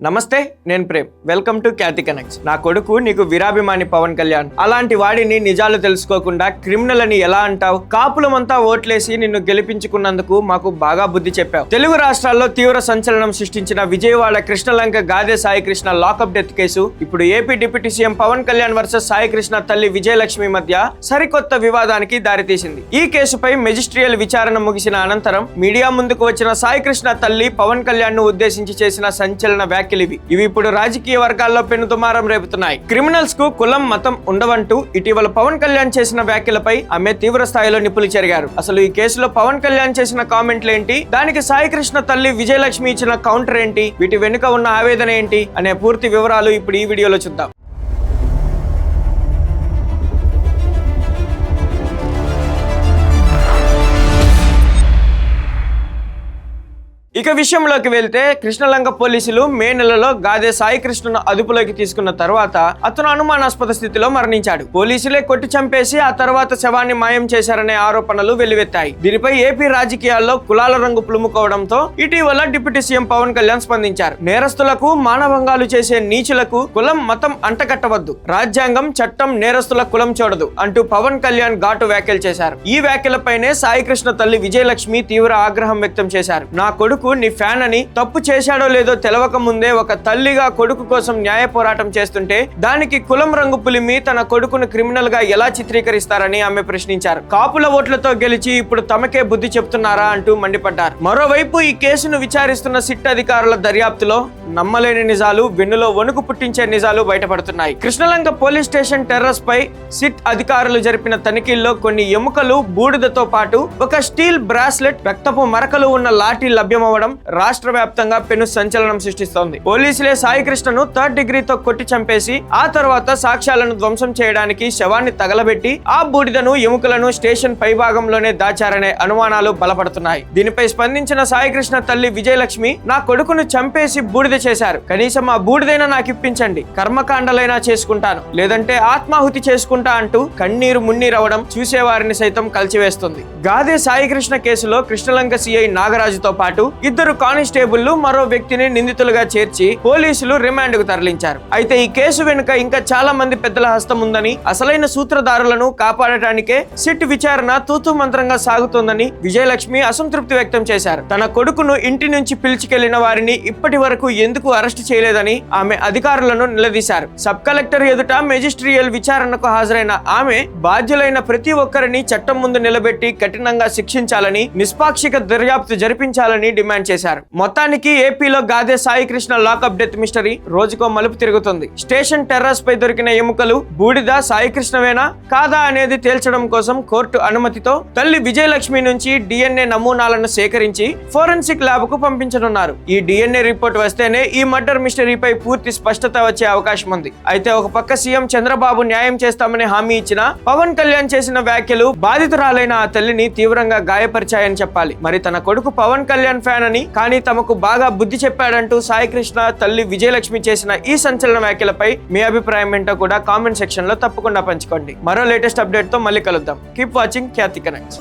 నమస్తే, నేను Prem. Welcome to Khyati connects. నా కొడుకు నీకు వీరాభిమాని పవన్ కళ్యాణ్. అలాంటి వాడిని నిజాలు తెలుసుకోకుండా క్రిమినల్ అని ఎలా అంటావు? కాపులమంతా ఓట్లేసి నిన్ను గెలిపించుకున్నందుకు మాకు బాగా బుద్ధి చెప్పావు. తెలుగు రాష్ట్రాల్లో తీవ్ర సంచలనం సృష్టించిన Vijayawada Krishnalanka Gade Sai Krishna lockup death case ఇప్పుడు AP deputy CM Pawan Kalyan versus Sai Krishna తల్లి విజయలక్ష్మి మధ్య సరికొత్త వివాదానికి దారితీసింది. ఈ కేసుపై మెజిస్ట్రియల్ విచారణ ముగిసిన అనంతరం మీడియా ముందుకు వచ్చిన సాయి కృష్ణ తల్లి పవన్ కళ్యాణ్ ను ఉద్దేశించి చేసిన సంచలన ఇవి ఇప్పుడు రాజకీయ వర్గాల్లో పెనుదుమారం రేపుతున్నాయి. క్రిమినల్స్ కు కులం మతం ఉండవంటూ ఇటీవల పవన్ కళ్యాణ్ చేసిన వ్యాఖ్యలపై ఆమె తీవ్ర స్థాయిలో నిప్పులు చెరిగారు. అసలు ఈ కేసులో పవన్ కళ్యాణ్ చేసిన కామెంట్లు ఏంటి, దానికి సాయి కృష్ణ తల్లి విజయలక్ష్మి ఇచ్చిన కౌంటర్ ఏంటి, వీటి వెనుక ఉన్న ఆవేదన ఏంటి అనే పూర్తి వివరాలు ఇప్పుడు ఈ వీడియోలో చూద్దాం. ఇక విషయంలోకి వెళ్తే కృష్ణలంక పోలీసులు మే నెలలో గాదే సాయి కృష్ణను అదుపులోకి తీసుకున్న తర్వాత అతను అనుమానాస్పద స్థితిలో మరణించాడు. పోలీసులే కొట్టి చంపేసి ఆ తర్వాత శవాన్ని మాయం చేశారనే ఆరోపణలు వెల్లువెత్తాయి. దీనిపై ఏపీ రాజకీయాల్లో కులాల రంగు పులుముకోవడంతో ఇటీవల డిప్యూటీ సీఎం పవన్ కళ్యాణ్ స్పందించారు. నేరస్తులకు మానభంగాలు చేసే నీచులకు కులం మతం అంటకట్టవద్దు, రాజ్యాంగం చట్టం నేరస్తుల కులం చూడదు అంటూ పవన్ కళ్యాణ్ ఘాటు వ్యాఖ్యలు చేశారు. ఈ వ్యాఖ్యలపైనే సాయి కృష్ణ తల్లి విజయలక్ష్మి తీవ్ర ఆగ్రహం వ్యక్తం చేశారు. నా కొడుకు నీ ఫ్యాన్ అని, తప్పు చేశాడో లేదో తెలవక ముందే ఒక తల్లిగా కొడుకు కోసం న్యాయ పోరాటం చేస్తుంటే దానికి కులం రంగు పులిమి తన కొడుకును క్రిమినల్ గా ఎలా చిత్రీకరిస్తారని ఆమె ప్రశ్నించారు. కాపుల ఓట్లతో గెలిచి ఇప్పుడు తమకే బుద్ధి చెప్తున్నారా అంటూ మండిపడ్డారు. మరోవైపు ఈ కేసును విచారిస్తున్న సిట్ అధికారుల దర్యాప్తులో నమ్మలేని నిజాలు, వెన్నులో వణుకు పుట్టించే నిజాలు బయటపడుతున్నాయి. కృష్ణలంక పోలీస్ స్టేషన్ టెర్రస్ పై సిట్ అధికారులు జరిపిన తనిఖీల్లో కొన్ని ఎముకలు, బూడిదతో పాటు ఒక స్టీల్ బ్రాస్లెట్, రక్తపు మరకలు ఉన్న లాఠీ లభ్యమవడం రాష్ట్ర వ్యాప్తంగా పెను సంచలనం సృష్టిస్తోంది. పోలీసులే సాయి కృష్ణను 3rd డిగ్రీతో కొట్టి చంపేసి ఆ తర్వాత సాక్ష్యాలను ధ్వంసం చేయడానికి శవాన్ని తగలబెట్టి ఆ బూడిదను, ఎముకలను స్టేషన్ పైభాగంలోనే దాచారనే అనుమానాలు బలపడుతున్నాయి. దీనిపై స్పందించిన సాయి కృష్ణ తల్లి విజయలక్ష్మి, నా కొడుకును చంపేసి బూడిద చేశారు, కనీసం ఆ బూడిదైనా నాకు ఇప్పించండి, కర్మకాండలైనా చేసుకుంటాను, లేదంటే ఆత్మాహుతి చేసుకుంటా అంటూ కన్నీరు మున్నీరవడం చూసేవారిని సైతం కలిచివేస్తుంది. గాదే సాయి కృష్ణ కేసులో కృష్ణలంక సిఐ నాగరాజుతో పాటు 2 కానిస్టేబుళ్లు మరో వ్యక్తిని నిందితులుగా చేర్చి పోలీసులు రిమాండ్ కు తరలించారు. అయితే ఈ కేసు వెనుక ఇంకా చాలా మంది పెద్దల హస్తం ఉందని, అసలైన సూత్రధారులను కాపాడటానికే సిట్ విచారణ తూతూ మంత్రంగా సాగుతోందని విజయలక్ష్మి అసంతృప్తి వ్యక్తం చేశారు. తన కొడుకును ఇంటి నుంచి పిలిచికెళ్లిన వారిని ఇప్పటి వరకు ఎందుకు అరెస్టు చేయలేదని ఆమె అధికారులను నిలదీశారు. సబ్ కలెక్టర్ ఎదుట మెజిస్ట్రియల్ విచారణకు హాజరైన ఆమె బాధ్యులైన ప్రతి ఒక్కరిని చట్టం ముందు నిలబెట్టి కఠినంగా శిక్షించాలని, నిష్పాక్షిక దర్యాప్తు జరిపించాలని డిమాండ్ చేశారు. మొత్తానికి ఏపీలో Gade Sai Krishna lockup death mystery రోజుకో మలుపు తిరుగుతుంది. స్టేషన్ టెర్రస్ పై దొరికిన ఎముకలు, బూడిద సాయి కృష్ణవేనా కాదా అనేది తేల్చడం కోసం కోర్టు అనుమతితో తల్లి విజయలక్ష్మి నుంచి DNA నమూనాలను సేకరించి ఫోరెన్సిక్ ల్యాబ్ కు పంపించనున్నారు. ఈ DNA రిపోర్ట్ వస్తేనే ఈ మర్డర్ మిస్టరీపై పూర్తి స్పష్టత వచ్చే అవకాశం ఉంది. అయితే ఒక పక్క సీఎం చంద్రబాబు న్యాయం చేస్తామని హామీ ఇచ్చిన పవన్ కళ్యాణ్ చేసిన వ్యాఖ్యలు బాధితురాలైన ఆ తల్లిని తీవ్రంగా గాయపరిచాయని చెప్పాలి. మరి తన కొడుకు పవన్ కళ్యాణ్ ఫ్యాన్ అని, కానీ తమకు బాగా బుద్ధి చెప్పాడంటూ సాయి కృష్ణ తల్లి విజయలక్ష్మి చేసిన ఈ సంచలన వ్యాఖ్యలపై మీ అభిప్రాయం ఏంటో కూడా కామెంట్ సెక్షన్ లో తప్పకుండా పంచుకోండి. మరో లేటెస్ట్ అప్డేట్ తో మళ్ళీ కలుద్దాం. కీప్ వాచింగ్ ఖ్యాతి కనెక్ట్స్.